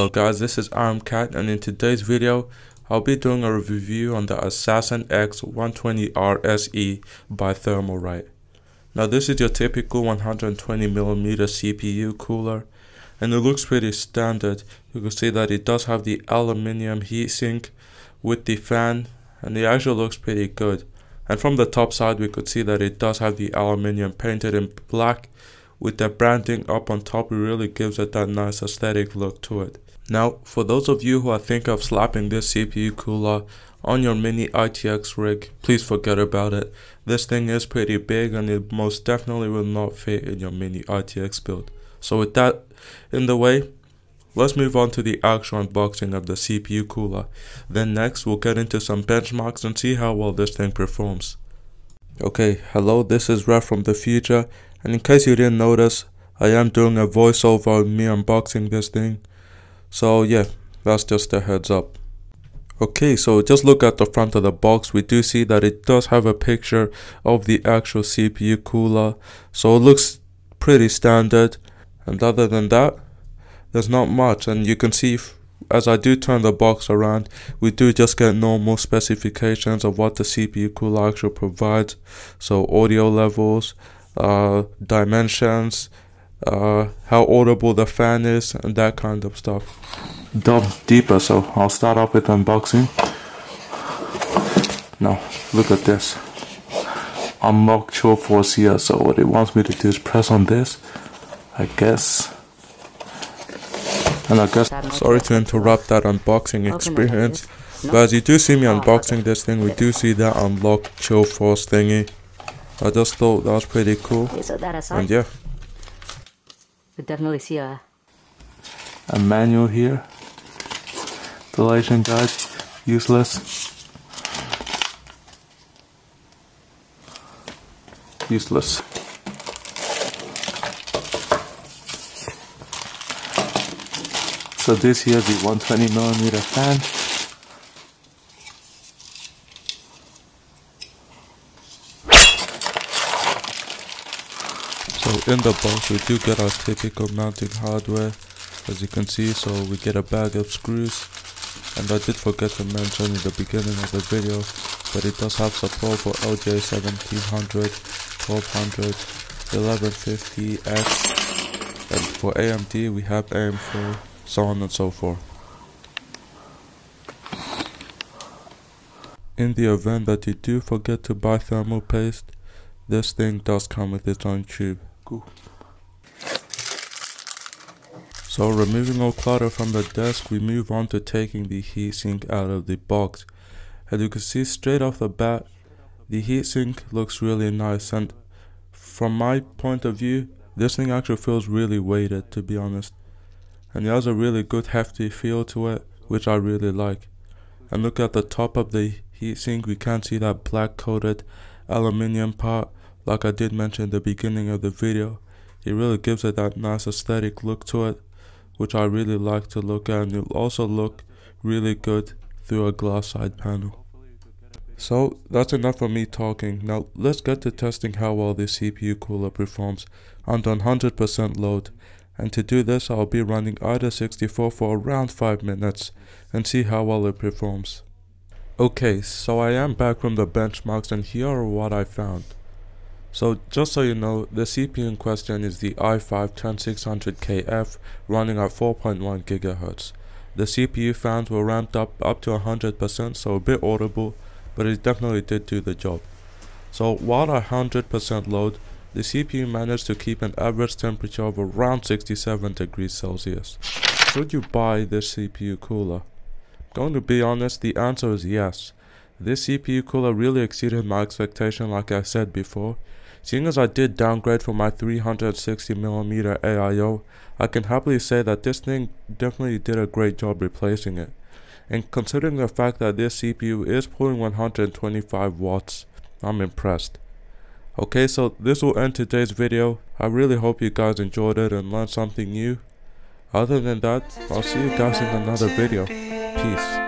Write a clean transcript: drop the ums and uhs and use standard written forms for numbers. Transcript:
Hello guys, this is Cat, and in today's video I'll be doing a review on the Assassin X 120R SE by Thermalright. Now this is your typical 120mm CPU cooler, and it looks pretty standard. You can see that it does have the aluminium heatsink with the fan, and it actually looks pretty good. And from the top side we could see that it does have the aluminium painted in black. With the branding up on top, it really gives it that nice aesthetic look to it. Now, for those of you who are thinking of slapping this CPU cooler on your mini ITX rig, please forget about it. This thing is pretty big and it most definitely will not fit in your mini ITX build. So with that in the way, let's move on to the actual unboxing of the CPU cooler. Then next, we'll get into some benchmarks and see how well this thing performs. Okay, hello, this is Ref from the future, and in case you didn't notice, I am doing a voiceover of me unboxing this thing. So yeah, that's just a heads up. Okay, so just look at the front of the box. We do see that it does have a picture of the actual CPU cooler, so it looks pretty standard, and other than that, there's not much. And you can see as I do turn the box around, we do just get normal specifications of what the CPU cooler actually provides. So audio levels, dimensions, how audible the fan is, and that kind of stuff. Delve deeper, so I'll start off with unboxing. Now, look at this. Unlock Chill Force here, so what it wants me to do is press on this, I guess. And I guess, sorry to interrupt that unboxing experience, but as you do see me unboxing this thing, we do see that unlock Chill Force thingy. I just thought that was pretty cool, and yeah. We definitely see a manual here. Installation guide, useless. Useless. So this here is the 120mm fan. So in the box we do get our typical mounting hardware, as you can see. So we get a bag of screws, and I did forget to mention in the beginning of the video, but it does have support for LJ 1700, 1200, 1150X, and for AMD we have AM4, so on and so forth. In the event that you do forget to buy thermal paste, this thing does come with its own tube. Cool. So removing all clutter from the desk, we move on to taking the heatsink out of the box. As you can see straight off the bat, the heatsink looks really nice, and from my point of view, this thing actually feels really weighted, to be honest. And it has a really good hefty feel to it, which I really like. And look at the top of the heatsink, we can see that black coated aluminium part, like I did mention in the beginning of the video. It really gives it that nice aesthetic look to it, which I really like to look at, and it will also look really good through a glass side panel. So that's enough of me talking. Now let's get to testing how well this CPU cooler performs under 100% load. And to do this, I'll be running either 64 for around 5 minutes and see how well it performs. Okay, so I am back from the benchmarks, and here are what I found. So just so you know, the CPU in question is the i5-10600KF running at 4.1 GHz. The CPU fans were ramped up to 100%, so a bit audible, but it definitely did do the job. So while at 100% load, the CPU managed to keep an average temperature of around 67 degrees Celsius. Should you buy this CPU cooler? I'm going to be honest, the answer is yes. This CPU cooler really exceeded my expectation, like I said before. Seeing as I did downgrade from my 360mm AIO, I can happily say that this thing definitely did a great job replacing it. And considering the fact that this CPU is pulling 125 watts, I'm impressed. Okay, so this will end today's video. I really hope you guys enjoyed it and learned something new. Other than that, I'll see you guys in another video. Peace.